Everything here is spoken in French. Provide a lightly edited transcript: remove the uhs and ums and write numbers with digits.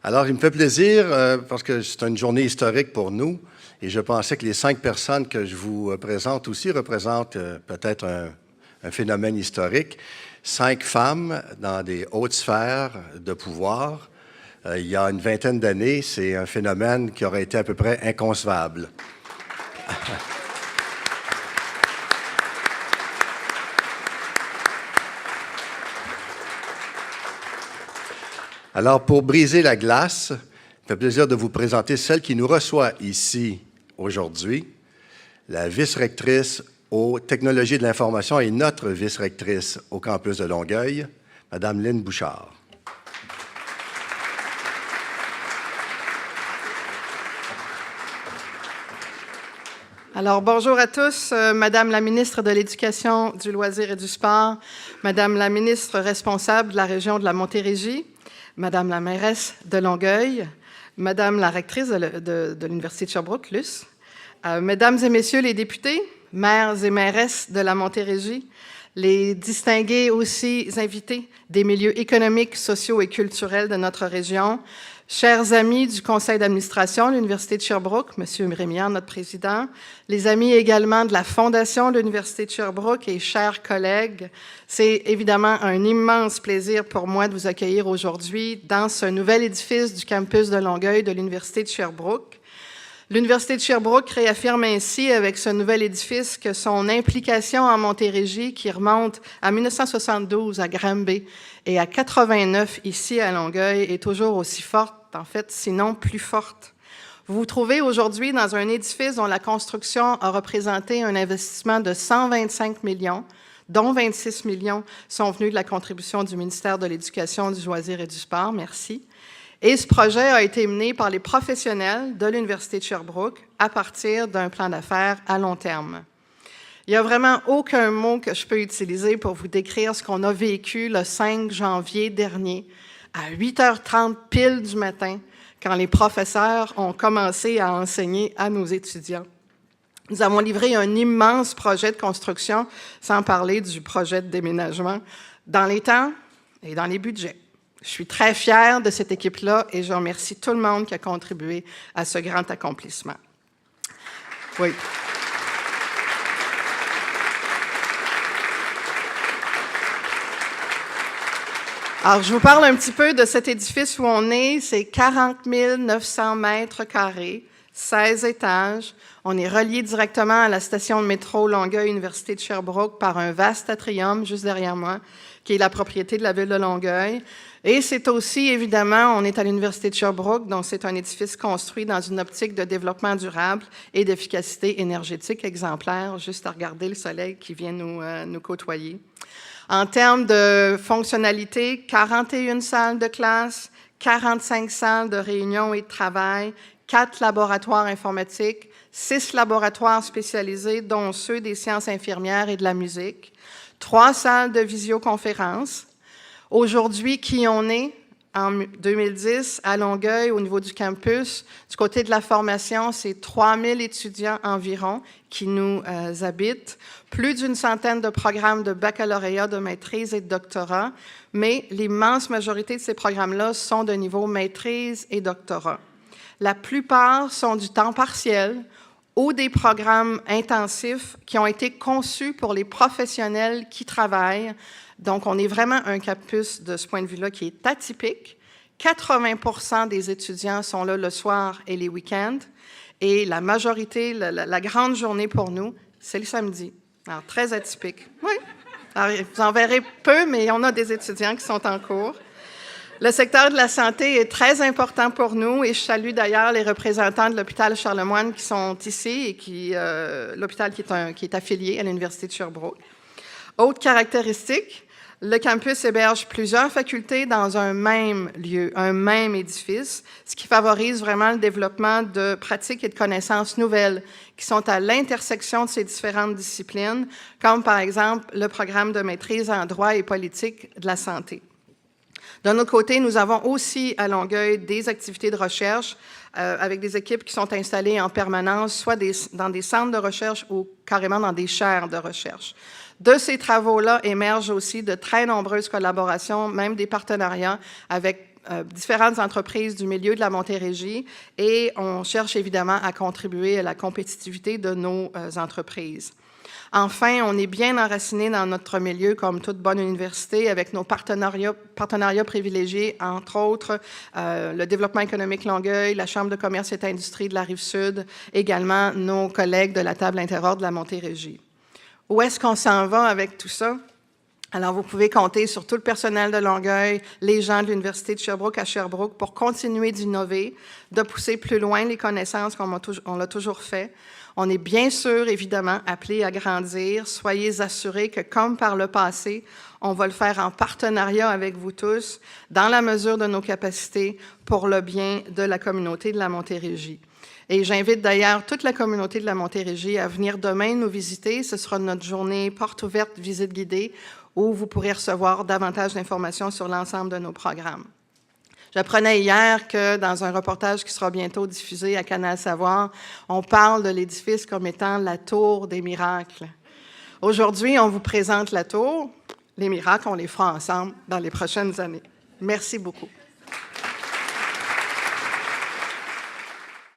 Alors, il me fait plaisir parce que c'est une journée historique pour nous et je pensais que les 5 personnes que je vous présente aussi représentent peut-être un phénomène historique. 5 femmes dans des hautes sphères de pouvoir. Il y a une vingtaine d'années, c'est un phénomène qui aurait été à peu près inconcevable. Alors, pour briser la glace, ça fait plaisir de vous présenter celle qui nous reçoit ici aujourd'hui, la vice-rectrice aux technologies de l'information et notre vice-rectrice au campus de Longueuil, Mme Lynne Bouchard. Alors, bonjour à tous. Madame la ministre de l'Éducation, du loisir et du sport, Madame la ministre responsable de la région de la Montérégie, Madame la mairesse de Longueuil, Madame la rectrice de l'Université de Sherbrooke, Luce, Mesdames et Messieurs les députés, maires et mairesses de la Montérégie, les distingués aussi invités des milieux économiques, sociaux et culturels de notre région, chers amis du conseil d'administration de l'Université de Sherbrooke, M. Rémillard, notre président, les amis également de la Fondation de l'Université de Sherbrooke et chers collègues, c'est évidemment un immense plaisir pour moi de vous accueillir aujourd'hui dans ce nouvel édifice du campus de Longueuil de l'Université de Sherbrooke. L'Université de Sherbrooke réaffirme ainsi avec ce nouvel édifice que son implication en Montérégie, qui remonte à 1972 à Granby et à 89 ici à Longueuil, est toujours aussi forte, en fait, sinon plus forte. Vous vous trouvez aujourd'hui dans un édifice dont la construction a représenté un investissement de 125 millions, dont 26 millions sont venus de la contribution du ministère de l'Éducation, du loisir et du sport. Merci. Et ce projet a été mené par les professionnels de l'Université de Sherbrooke à partir d'un plan d'affaires à long terme. Il n'y a vraiment aucun mot que je peux utiliser pour vous décrire ce qu'on a vécu le 5 janvier dernier, à 8h30 pile du matin, quand les professeurs ont commencé à enseigner à nos étudiants. Nous avons livré un immense projet de construction, sans parler du projet de déménagement, dans les temps et dans les budgets. Je suis très fière de cette équipe-là et je remercie tout le monde qui a contribué à ce grand accomplissement. Oui. Alors, je vous parle un petit peu de cet édifice où on est. C'est 40 900 mètres carrés, 16 étages. On est relié directement à la station de métro Longueuil, Université de Sherbrooke, par un vaste atrium juste derrière moi, qui est la propriété de la ville de Longueuil. Et c'est aussi, évidemment, on est à l'Université de Sherbrooke, donc c'est un édifice construit dans une optique de développement durable et d'efficacité énergétique exemplaire, juste à regarder le soleil qui vient nous côtoyer. En termes de fonctionnalité, 41 salles de classe, 45 salles de réunion et de travail, 4 laboratoires informatiques, 6 laboratoires spécialisés, dont ceux des sciences infirmières et de la musique, 3 salles de visioconférence. Aujourd'hui, qui on est en 2010 à Longueuil au niveau du campus, du côté de la formation, c'est 3000 étudiants environ qui nous habitent, plus d'une centaine de programmes de baccalauréat, de maîtrise et de doctorat, mais l'immense majorité de ces programmes-là sont de niveau maîtrise et doctorat. La plupart sont du temps partiel ou des programmes intensifs qui ont été conçus pour les professionnels qui travaillent. Donc, on est vraiment un campus de ce point de vue-là qui est atypique. 80% des étudiants sont là le soir et les week-ends. Et la majorité, la grande journée pour nous, c'est le samedi. Alors, très atypique. Oui. Alors, vous en verrez peu, mais on a des étudiants qui sont en cours. Le secteur de la santé est très important pour nous et je salue d'ailleurs les représentants de l'hôpital Charlemagne qui sont ici et l'hôpital qui est affilié à l'Université de Sherbrooke. Autre caractéristique, le campus héberge plusieurs facultés dans un même lieu, un même édifice, ce qui favorise vraiment le développement de pratiques et de connaissances nouvelles qui sont à l'intersection de ces différentes disciplines, comme par exemple le programme de maîtrise en droit et politique de la santé. D'un autre côté, nous avons aussi à Longueuil des activités de recherche avec des équipes qui sont installées en permanence, soit dans des centres de recherche ou carrément dans des chaires de recherche. De ces travaux-là émergent aussi de très nombreuses collaborations, même des partenariats avec différentes entreprises du milieu de la Montérégie et on cherche évidemment à contribuer à la compétitivité de nos entreprises. Enfin, on est bien enraciné dans notre milieu, comme toute bonne université, avec nos partenariats privilégiés, entre autres le Développement économique Longueuil, la Chambre de commerce et d'industrie de la Rive-Sud, également nos collègues de la table interordre de la Montérégie. Où est-ce qu'on s'en va avec tout ça? Alors, vous pouvez compter sur tout le personnel de Longueuil, les gens de l'Université de Sherbrooke à Sherbrooke pour continuer d'innover, de pousser plus loin les connaissances comme on l'a toujours fait. On est bien sûr, évidemment, appelés à grandir. Soyez assurés que, comme par le passé, on va le faire en partenariat avec vous tous, dans la mesure de nos capacités, pour le bien de la communauté de la Montérégie. Et j'invite d'ailleurs toute la communauté de la Montérégie à venir demain nous visiter. Ce sera notre journée porte ouverte, visite guidée, où vous pourrez recevoir davantage d'informations sur l'ensemble de nos programmes. J'apprenais hier que dans un reportage qui sera bientôt diffusé à Canal Savoir, on parle de l'édifice comme étant la tour des miracles. Aujourd'hui, on vous présente la tour. Les miracles, on les fera ensemble dans les prochaines années. Merci beaucoup.